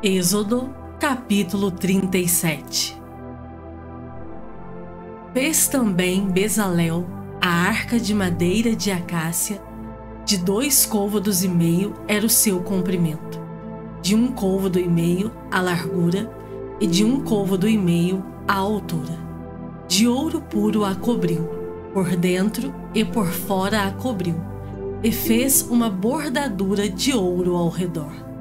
Êxodo, capítulo 37. Fez também Bezalel a arca de madeira de acácia, de 2,5 côvados era o seu comprimento, de 1,5 côvado a largura e de 1,5 côvado a altura. De ouro puro a cobriu, por dentro e por fora a cobriu, e fez uma bordadura de ouro ao redor.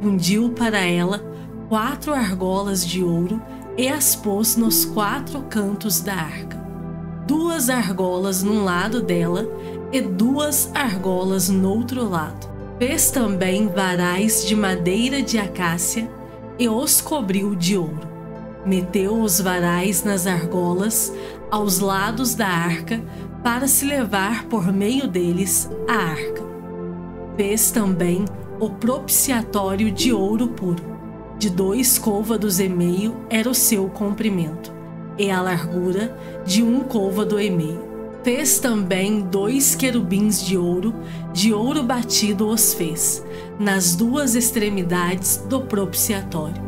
Fundiu para ela 4 argolas de ouro e as pôs nos 4 cantos da arca, 2 argolas num lado dela e 2 argolas no outro lado. Fez também varais de madeira de acácia e os cobriu de ouro. Meteu os varais nas argolas aos lados da arca para se levar por meio deles a arca. Fez também o propiciatório de ouro puro, de 2,5 côvados era o seu comprimento, e a largura de 1,5 côvado. Fez também 2 querubins de ouro batido os fez, nas 2 extremidades do propiciatório.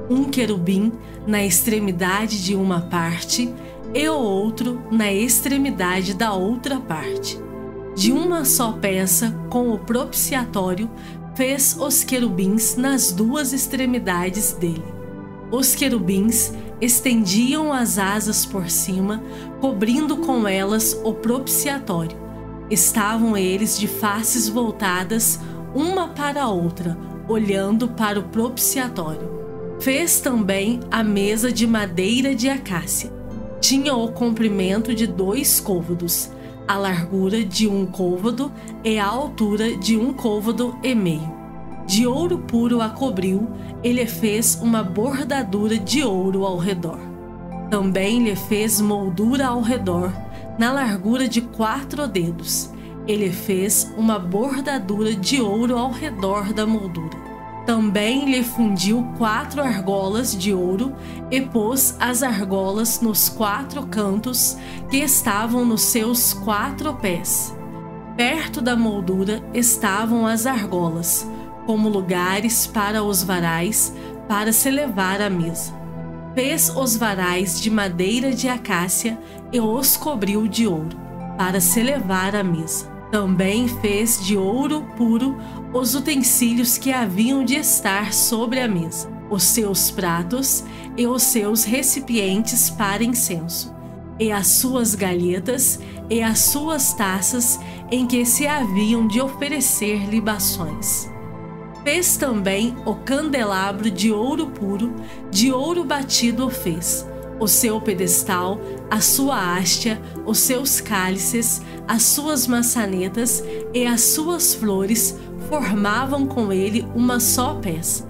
Um querubim na extremidade de uma parte e o outro na extremidade da outra parte. De uma só peça com o propiciatório fez os querubins nas 2 extremidades dele. Os querubins estendiam as asas por cima, cobrindo com elas o propiciatório. Estavam eles de faces voltadas uma para a outra, olhando para o propiciatório. Fez também a mesa de madeira de acácia. Tinha o comprimento de 2 côvados, a largura de 1 côvado e a altura de 1,5 côvado. De ouro puro a cobriu, ele fez uma bordadura de ouro ao redor. Também lhe fez moldura ao redor, na largura de 4 dedos. Ele fez uma bordadura de ouro ao redor da moldura. Também lhe fundiu 4 argolas de ouro e pôs as argolas nos 4 cantos que estavam nos seus 4 pés. Perto da moldura estavam as argolas, como lugares para os varais, para se levar à mesa. Fez os varais de madeira de acácia e os cobriu de ouro, para se levar à mesa. Também fez de ouro puro os utensílios que haviam de estar sobre a mesa, os seus pratos e os seus recipientes para incenso, e as suas galhetas e as suas taças em que se haviam de oferecer libações. Fez também o candelabro de ouro puro, de ouro batido o fez, o seu pedestal, a sua hastia, os seus cálices, as suas maçanetas e as suas flores formavam com ele uma só peça.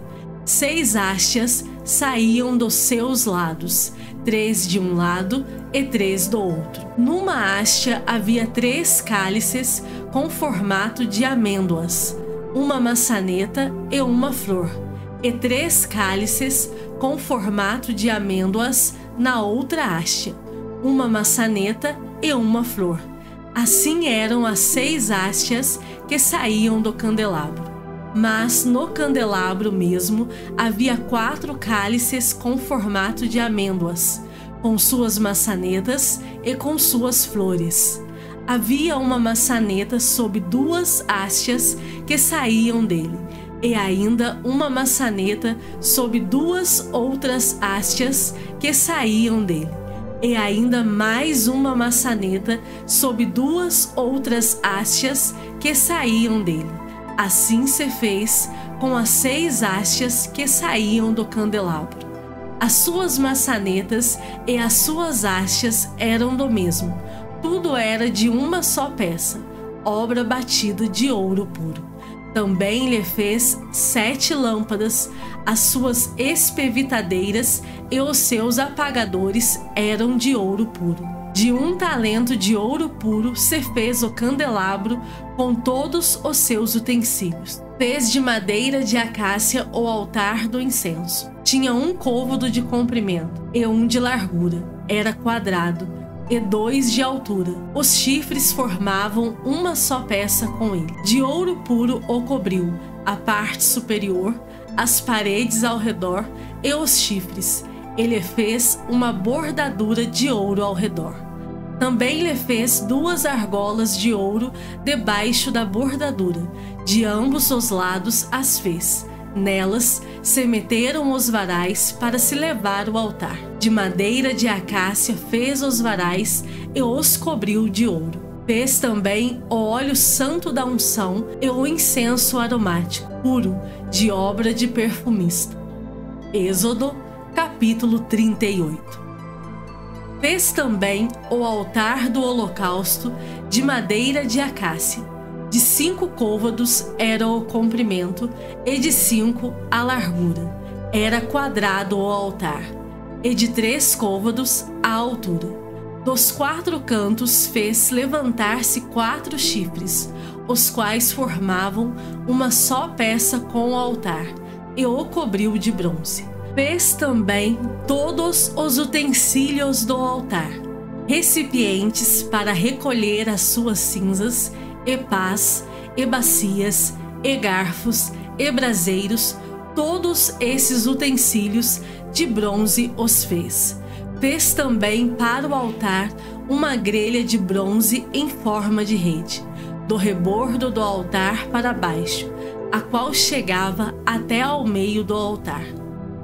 6 hastias saíam dos seus lados, 3 de um lado e 3 do outro. Numa hastia havia 3 cálices com formato de amêndoas, uma maçaneta e uma flor, e 3 cálices com formato de amêndoas na outra hastia, uma maçaneta e uma flor. Assim eram as 6 hastias que saíam do candelabro. Mas no candelabro mesmo havia 4 cálices com formato de amêndoas, com suas maçanetas e com suas flores. Havia uma maçaneta sob 2 hastias que saíam dele, e ainda uma maçaneta sob 2 outras hastias que saíam dele, e ainda mais uma maçaneta sob 2 outras hastias que saíam dele. Assim se fez com as 6 hastias que saíam do candelabro. As suas maçanetas e as suas hastias eram do mesmo. Tudo era de uma só peça, obra batida de ouro puro. Também lhe fez 7 lâmpadas, as suas espevitadeiras e os seus apagadores eram de ouro puro. De 1 talento de ouro puro se fez o candelabro com todos os seus utensílios. Fez de madeira de acácia o altar do incenso. Tinha 1 côvado de comprimento e 1 de largura. Era quadrado e 2 de altura. Os chifres formavam uma só peça com ele. De ouro puro o cobriu, a parte superior, as paredes ao redor e os chifres. Ele fez uma bordadura de ouro ao redor. Também lhe fez 2 argolas de ouro debaixo da bordadura, de ambos os lados as fez. Nelas se meteram os varais para se levar o altar. De madeira de acácia fez os varais e os cobriu de ouro. Fez também o óleo santo da unção e o incenso aromático, puro, de obra de perfumista. Êxodo, capítulo 38. Fez também o altar do holocausto de madeira de acácia. De 5 côvados era o comprimento e de 5 a largura. Era quadrado o altar, e de 3 côvados a altura. Dos 4 cantos fez levantar-se 4 chifres, os quais formavam uma só peça com o altar, e o cobriu de bronze. Fez também todos os utensílios do altar, recipientes para recolher as suas cinzas, e pás, e bacias, e garfos, e braseiros, todos esses utensílios de bronze os fez. Fez também para o altar uma grelha de bronze em forma de rede, do rebordo do altar para baixo, a qual chegava até ao meio do altar.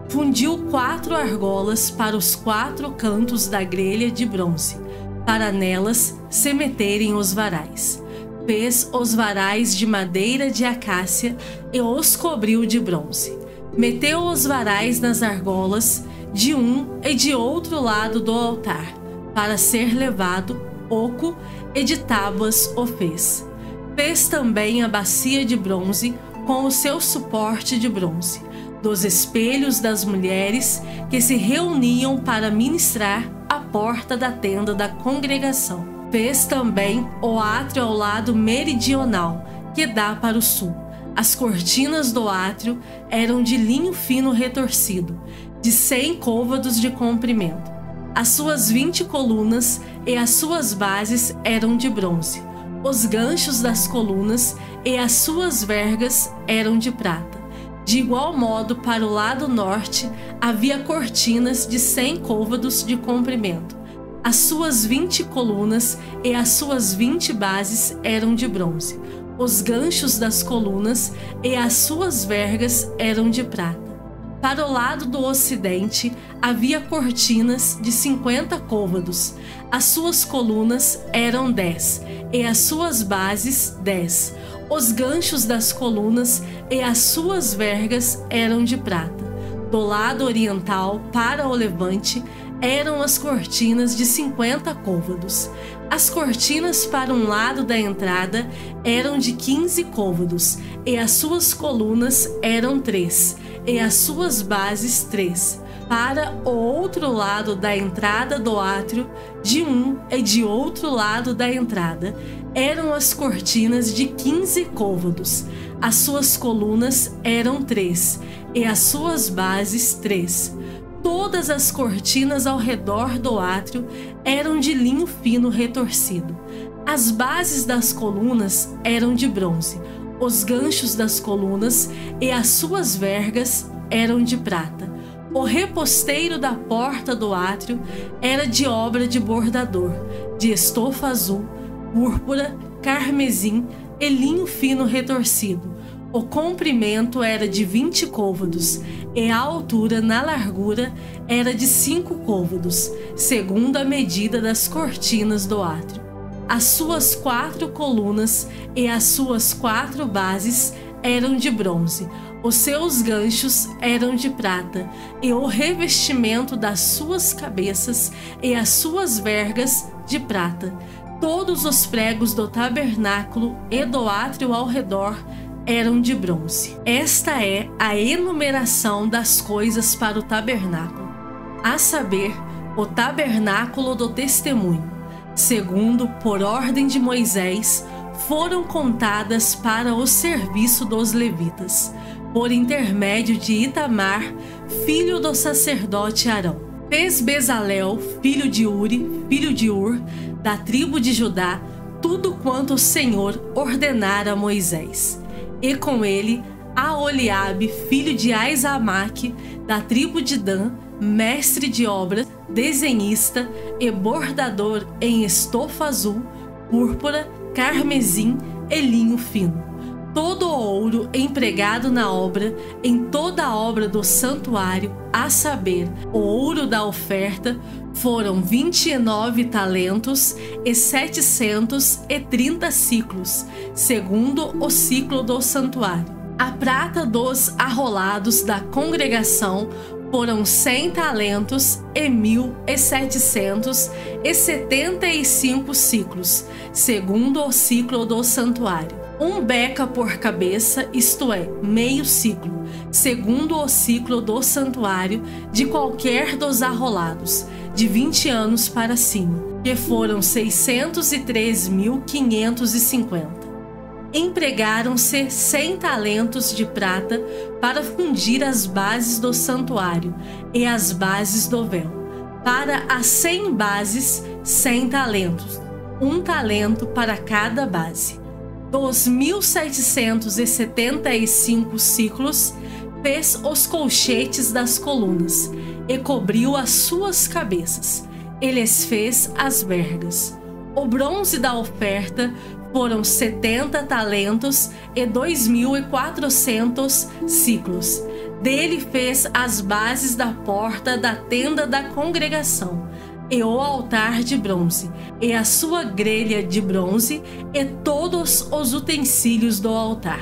Fundiu 4 argolas para os 4 cantos da grelha de bronze, para nelas se meterem os varais. Fez os varais de madeira de acácia e os cobriu de bronze. Meteu os varais nas argolas de um e de outro lado do altar, para ser levado, oco e de tábuas o fez. Fez também a bacia de bronze com o seu suporte de bronze, dos espelhos das mulheres que se reuniam para ministrar à porta da tenda da congregação. Fez também o átrio ao lado meridional, que dá para o sul. As cortinas do átrio eram de linho fino retorcido, de 100 côvados de comprimento. As suas 20 colunas e as suas bases eram de bronze. Os ganchos das colunas e as suas vergas eram de prata. De igual modo, para o lado norte, havia cortinas de 100 côvados de comprimento. As suas 20 colunas e as suas 20 bases eram de bronze. Os ganchos das colunas e as suas vergas eram de prata. Para o lado do ocidente, havia cortinas de 50 côvados. As suas colunas eram 10 e as suas bases 10. Os ganchos das colunas e as suas vergas eram de prata. Do lado oriental, para o levante, eram as cortinas de 50 côvados. As cortinas para um lado da entrada eram de 15 côvados, e as suas colunas eram 3, e as suas bases 3. Para o outro lado da entrada do átrio, de um e de outro lado da entrada, eram as cortinas de 15 côvados. As suas colunas eram 3, e as suas bases 3. Todas as cortinas ao redor do átrio eram de linho fino retorcido. As bases das colunas eram de bronze. Os ganchos das colunas e as suas vergas eram de prata. O reposteiro da porta do átrio era de obra de bordador, de estofa azul, púrpura, carmesim e linho fino retorcido. O comprimento era de 20 côvados e a altura na largura era de 5 côvados, segundo a medida das cortinas do átrio. As suas 4 colunas e as suas 4 bases eram de bronze. Os seus ganchos eram de prata, e o revestimento das suas cabeças e as suas vergas de prata. Todos os pregos do tabernáculo e do átrio ao redor eram de bronze. Esta é a enumeração das coisas para o tabernáculo, a saber, o tabernáculo do testemunho, segundo por ordem de Moisés, foram contadas para o serviço dos levitas, por intermédio de Itamar, filho do sacerdote Arão. Fez Bezalel, filho de Uri, filho de Ur, da tribo de Judá, tudo quanto o Senhor ordenara a Moisés. E com ele a Oliabe, filho de Aizamaque, da tribo de Dan, mestre de obras, desenhista e bordador em estofa azul, púrpura, carmesim e linho fino. Todo o ouro empregado na obra, em toda a obra do santuário, a saber, o ouro da oferta, foram 29 talentos e 730 ciclos, segundo o ciclo do santuário. A prata dos arrolados da congregação foram 100 talentos e 1.775 ciclos, segundo o ciclo do santuário. Um beca por cabeça, isto é, meio ciclo, segundo o ciclo do santuário, de qualquer dos arrolados, de 20 anos para cima, que foram 603.550. Empregaram-se 100 talentos de prata para fundir as bases do santuário e as bases do véu. Para as 100 bases, 100 talentos, um talento para cada base. Dos 1.775 ciclos, fez os colchetes das colunas e cobriu as suas cabeças. Eles fez as vergas. O bronze da oferta foram 70 talentos e 2.400 ciclos. Dele fez as bases da porta da tenda da congregação, e o altar de bronze, e a sua grelha de bronze, e todos os utensílios do altar,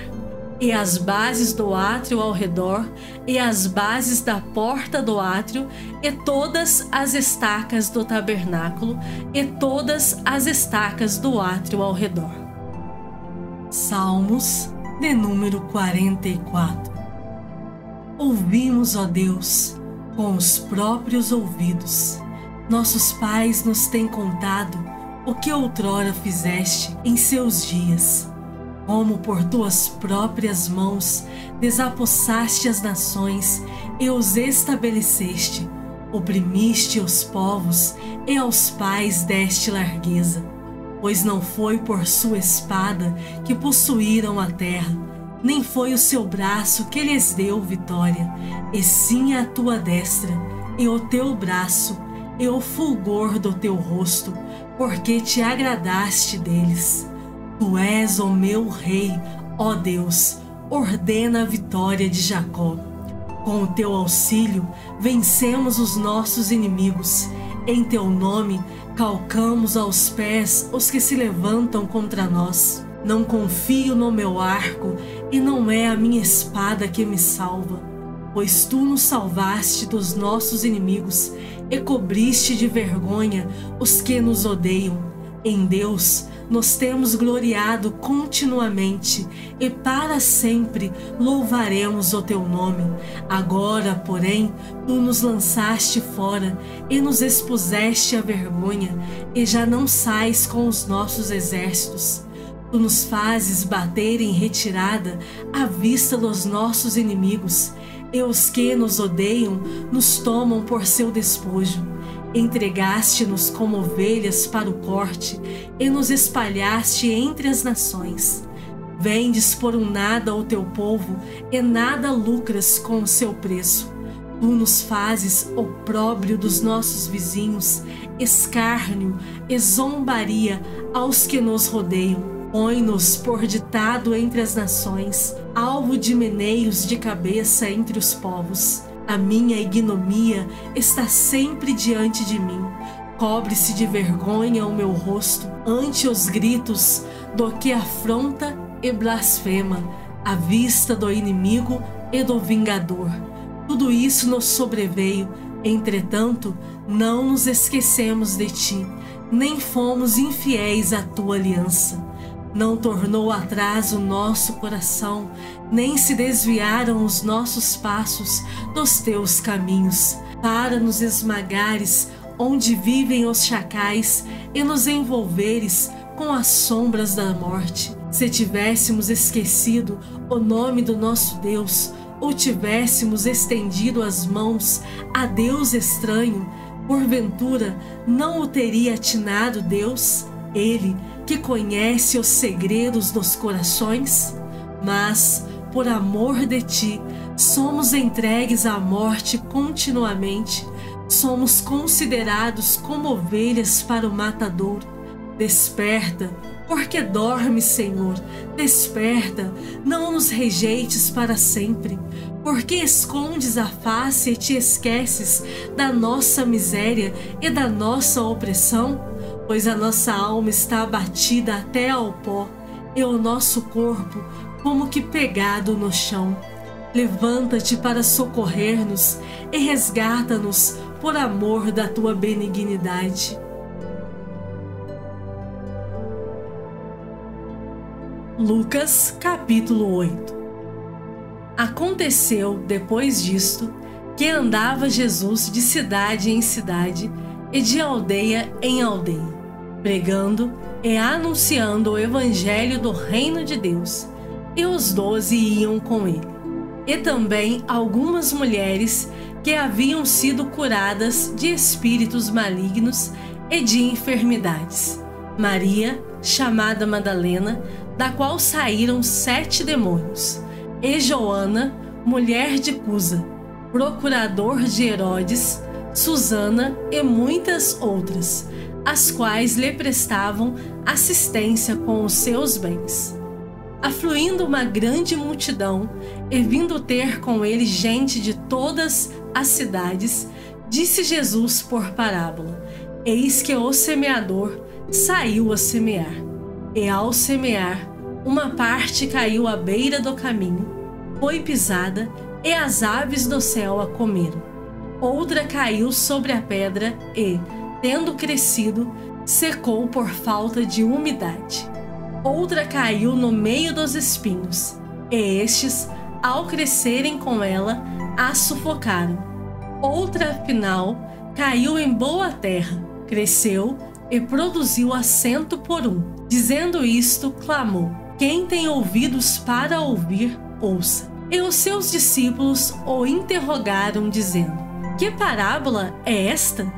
e as bases do átrio ao redor, e as bases da porta do átrio, e todas as estacas do tabernáculo, e todas as estacas do átrio ao redor. Salmos de número 44. Ouvimos, ó Deus, com os próprios ouvidos. Nossos pais nos têm contado o que outrora fizeste em seus dias. Como por tuas próprias mãos desapossaste as nações e os estabeleceste, oprimiste os povos e aos pais deste largueza. Pois não foi por sua espada que possuíram a terra, nem foi o seu braço que lhes deu vitória, e sim a tua destra, e o teu braço, e o fulgor do teu rosto, porque te agradaste deles. Tu és o meu rei, ó Deus, ordena a vitória de Jacó. Com o teu auxílio, vencemos os nossos inimigos. Em teu nome, calcamos aos pés os que se levantam contra nós. Não confio no meu arco, e não é a minha espada que me salva. Pois tu nos salvaste dos nossos inimigos e cobriste de vergonha os que nos odeiam. Em Deus nos temos gloriado continuamente, e para sempre louvaremos o teu nome. Agora, porém, tu nos lançaste fora e nos expuseste à vergonha, e já não sais com os nossos exércitos. Tu nos fazes bater em retirada à vista dos nossos inimigos, e os que nos odeiam nos tomam por seu despojo. Entregaste-nos como ovelhas para o corte, e nos espalhaste entre as nações. Vendes por um nada o teu povo, e nada lucras com o seu preço. Tu nos fazes opróbrio dos nossos vizinhos, escárnio e zombaria aos que nos rodeiam. Põe-nos por ditado entre as nações, alvo de meneios de cabeça entre os povos. A minha ignomia está sempre diante de mim. Cobre-se de vergonha o meu rosto ante os gritos do que afronta e blasfema, à vista do inimigo e do vingador. Tudo isso nos sobreveio, entretanto, não nos esquecemos de ti, nem fomos infiéis à tua aliança. Não tornou atrás o nosso coração, nem se desviaram os nossos passos dos teus caminhos, para nos esmagares onde vivem os chacais e nos envolveres com as sombras da morte. Se tivéssemos esquecido o nome do nosso Deus, ou tivéssemos estendido as mãos a Deus estranho, porventura não o teria atinado Deus, Ele que conhece os segredos dos corações? Mas por amor de ti, somos entregues à morte continuamente. Somos considerados como ovelhas para o matadouro. Desperta, porque dormes, Senhor. Desperta, não nos rejeites para sempre. Porque escondes a face e te esqueces da nossa miséria e da nossa opressão? Pois a nossa alma está abatida até ao pó, e o nosso corpo como que pegado no chão. Levanta-te para socorrer-nos e resgata-nos por amor da tua benignidade. Lucas capítulo 8. Aconteceu depois disto que andava Jesus de cidade em cidade e de aldeia em aldeia, pregando e anunciando o evangelho do reino de Deus, e os 12 iam com ele, e também algumas mulheres que haviam sido curadas de espíritos malignos e de enfermidades. Maria, chamada Madalena, da qual saíram 7 demônios, e Joana, mulher de Cusa, procurador de Herodes, Susana e muitas outras, as quais lhe prestavam assistência com os seus bens. Afluindo uma grande multidão e vindo ter com ele gente de todas as cidades, disse Jesus por parábola: Eis que o semeador saiu a semear. E ao semear, uma parte caiu à beira do caminho, foi pisada, e as aves do céu a comeram. Outra caiu sobre a pedra e, tendo crescido, secou por falta de umidade. Outra caiu no meio dos espinhos, e estes, ao crescerem com ela, a sufocaram. Outra, afinal, caiu em boa terra, cresceu e produziu a 100 por 1. Dizendo isto, clamou: Quem tem ouvidos para ouvir, ouça. E os seus discípulos o interrogaram, dizendo: Que parábola é esta?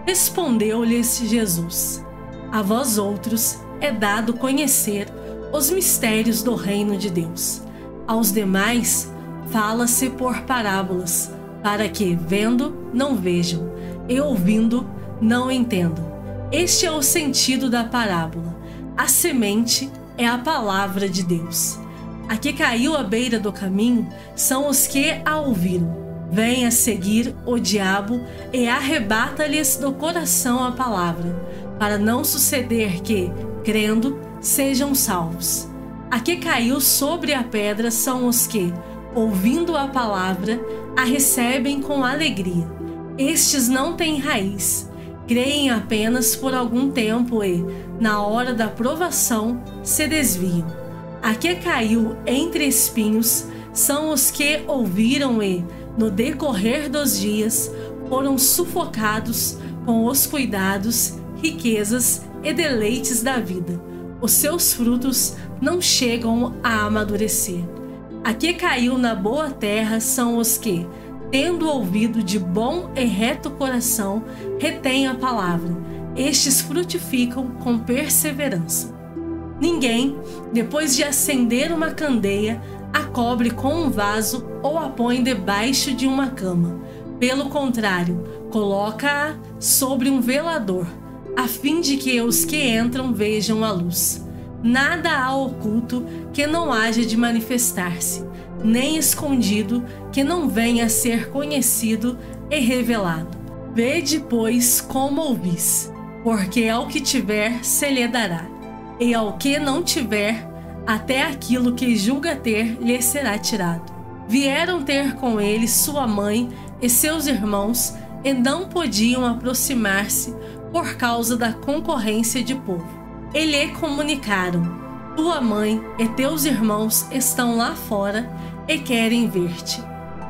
Respondeu-lhes Jesus: A vós outros é dado conhecer os mistérios do reino de Deus. Aos demais fala-se por parábolas, para que, vendo, não vejam, e ouvindo, não entendam. Este é o sentido da parábola. A semente é a palavra de Deus. A que caiu à beira do caminho são os que a ouviram. Vem a seguir o diabo e arrebata-lhes do coração a palavra, para não suceder que, crendo, sejam salvos. A que caiu sobre a pedra são os que, ouvindo a palavra, a recebem com alegria. Estes não têm raiz, creem apenas por algum tempo e, na hora da provação, se desviam. A que caiu entre espinhos são os que ouviram e, no decorrer dos dias, foram sufocados com os cuidados, riquezas e deleites da vida. Os seus frutos não chegam a amadurecer. A que caiu na boa terra são os que, tendo ouvido de bom e reto coração, retêm a palavra. Estes frutificam com perseverança. Ninguém, depois de acender uma candeia, a cobre com um vaso ou a põe debaixo de uma cama. Pelo contrário, coloca-a sobre um velador, a fim de que os que entram vejam a luz. Nada há oculto que não haja de manifestar-se, nem escondido que não venha a ser conhecido e revelado. Vede, pois, como ouvis, porque ao que tiver se lhe dará, e ao que não tiver, até aquilo que julga ter lhe será tirado. Vieram ter com ele sua mãe e seus irmãos, e não podiam aproximar-se por causa da concorrência de povo. E lhe comunicaram: Tua mãe e teus irmãos estão lá fora e querem ver-te.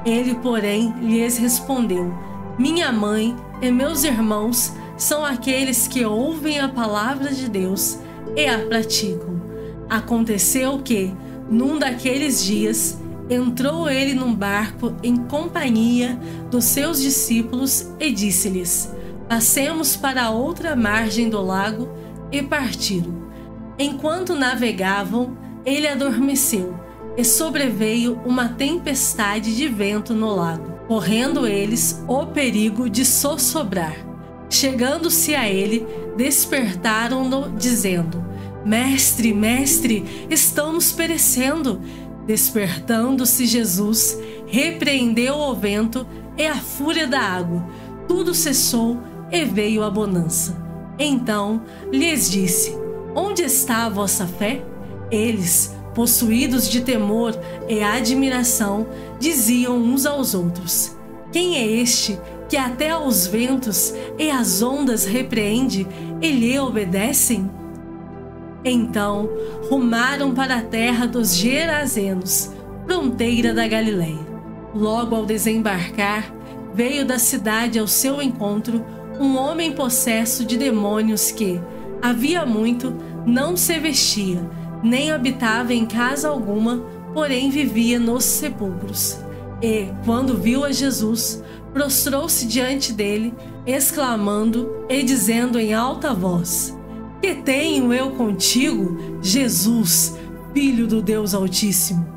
Ele, porém, lhes respondeu: Minha mãe e meus irmãos são aqueles que ouvem a palavra de Deus e a praticam. Aconteceu que, num daqueles dias, entrou ele num barco em companhia dos seus discípulos e disse-lhes: Passemos para a outra margem do lago, e partiram. Enquanto navegavam, ele adormeceu, e sobreveio uma tempestade de vento no lago, correndo eles o perigo de sossobrar. Chegando-se a ele, despertaram-no, dizendo: Mestre, mestre, estamos perecendo. Despertando-se Jesus, repreendeu o vento e a fúria da água. Tudo cessou e veio a bonança. Então lhes disse: Onde está a vossa fé? Eles, possuídos de temor e admiração, diziam uns aos outros: Quem é este que até aos ventos e às ondas repreende e lhe obedecem? Então rumaram para a terra dos Gerazenos, fronteira da Galileia. Logo ao desembarcar, veio da cidade ao seu encontro um homem possesso de demônios que, havia muito, não se vestia, nem habitava em casa alguma, porém vivia nos sepulcros. E, quando viu a Jesus, prostrou-se diante dele, exclamando e dizendo em alta voz: Que tenho eu contigo, Jesus, Filho do Deus Altíssimo?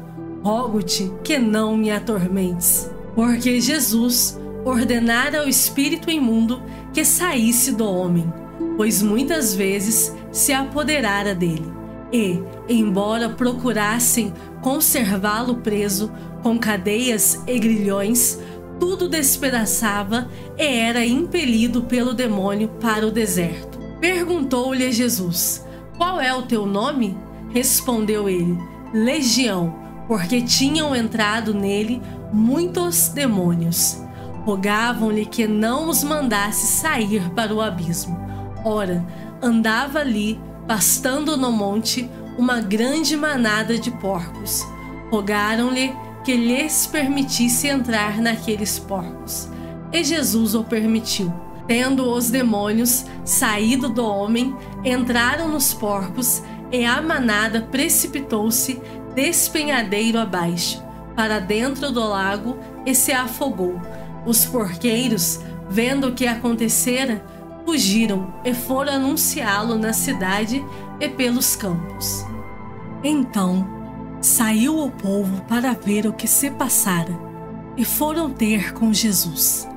Rogo-te que não me atormentes. Porque Jesus ordenara ao espírito imundo que saísse do homem, pois muitas vezes se apoderara dele. E, embora procurassem conservá-lo preso com cadeias e grilhões, tudo despedaçava e era impelido pelo demônio para o deserto. Perguntou-lhe Jesus: Qual é o teu nome? Respondeu ele: Legião, porque tinham entrado nele muitos demônios. Rogavam-lhe que não os mandasse sair para o abismo. Ora, andava ali, pastando no monte, uma grande manada de porcos. Rogaram-lhe que lhes permitisse entrar naqueles porcos. E Jesus o permitiu. Tendo os demônios saído do homem, entraram nos porcos, e a manada precipitou-se despenhadeiro abaixo, para dentro do lago, e se afogou. Os porqueiros, vendo o que acontecera, fugiram e foram anunciá-lo na cidade e pelos campos. Então saiu o povo para ver o que se passara, e foram ter com Jesus.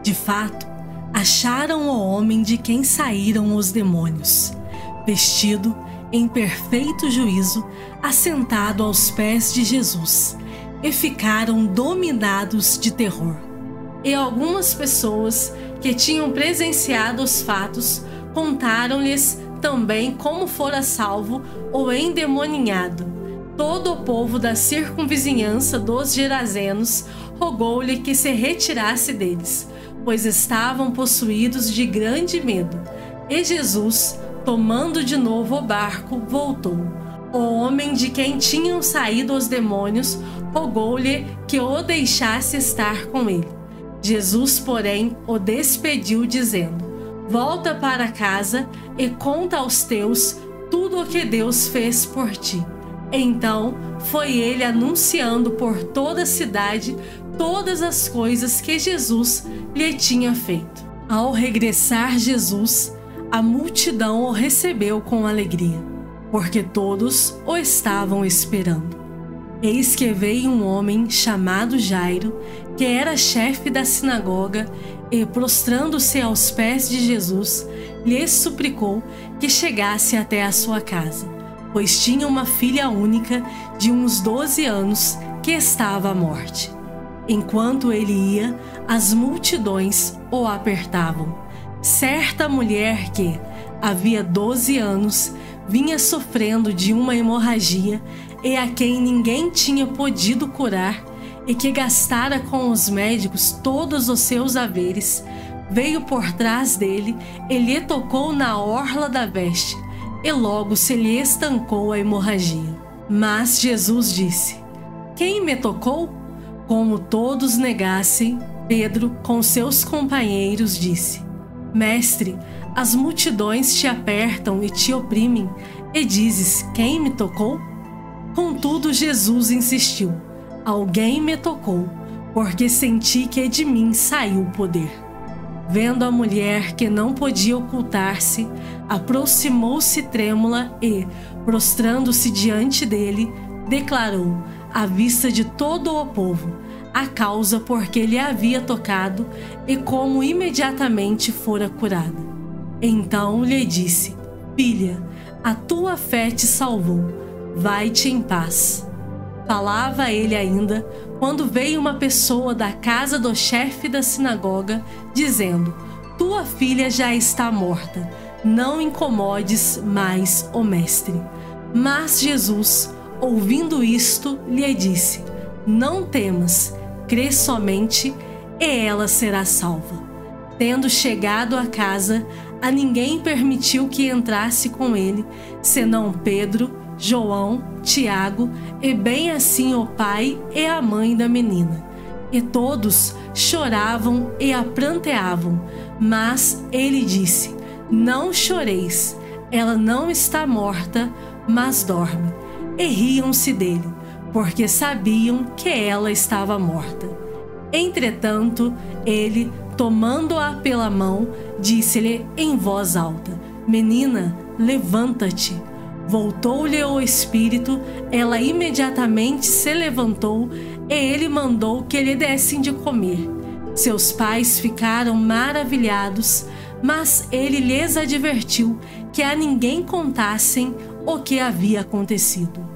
De fato, acharam o homem de quem saíram os demônios, vestido em perfeito juízo, assentado aos pés de Jesus, e ficaram dominados de terror. E algumas pessoas que tinham presenciado os fatos contaram-lhes também como fora salvo o endemoninhado. Todo o povo da circunvizinhança dos Gerazenos rogou-lhe que se retirasse deles, pois estavam possuídos de grande medo. E Jesus, tomando de novo o barco, voltou. O homem de quem tinham saído os demônios rogou-lhe que o deixasse estar com ele. Jesus, porém, o despediu, dizendo: Volta para casa e conta aos teus tudo o que Deus fez por ti. Então foi ele anunciando por toda a cidade todas as coisas que Jesus lhe tinha feito. Ao regressar Jesus, a multidão o recebeu com alegria, porque todos o estavam esperando. Eis que veio um homem chamado Jairo, que era chefe da sinagoga, e, prostrando-se aos pés de Jesus, lhe suplicou que chegasse até a sua casa, pois tinha uma filha única de uns 12 anos que estava à morte. Enquanto ele ia, as multidões o apertavam. Certa mulher que, havia 12 anos, vinha sofrendo de uma hemorragia e a quem ninguém tinha podido curar, e que gastara com os médicos todos os seus haveres, veio por trás dele e lhe tocou na orla da veste, e logo se lhe estancou a hemorragia. Mas Jesus disse: Quem me tocou? Como todos negassem, Pedro, com seus companheiros, disse: Mestre, as multidões te apertam e te oprimem, e dizes: Quem me tocou? Contudo, Jesus insistiu: Alguém me tocou, porque senti que de mim saiu o poder. Vendo a mulher que não podia ocultar-se, aproximou-se trêmula e, prostrando-se diante dele, declarou: à vista de todo o povo, a causa porque lhe havia tocado e como imediatamente fora curada. Então lhe disse: Filha, a tua fé te salvou, vai-te em paz. Falava ele ainda, quando veio uma pessoa da casa do chefe da sinagoga, dizendo: Tua filha já está morta, não incomodes mais o mestre. Mas Jesus, ouvindo isto, lhe disse: Não temas, crê somente, e ela será salva. Tendo chegado à casa, a ninguém permitiu que entrasse com ele, senão Pedro, João, Tiago, e bem assim o pai e a mãe da menina. E todos choravam e a pranteavam, mas ele disse: Não choreis, ela não está morta, mas dorme. E riam-se dele, porque sabiam que ela estava morta. Entretanto, ele, tomando-a pela mão, disse-lhe em voz alta: Menina, levanta-te. Voltou-lhe o espírito, ela imediatamente se levantou e ele mandou que lhe dessem de comer. Seus pais ficaram maravilhados, mas ele lhes advertiu que a ninguém contassem o que havia acontecido.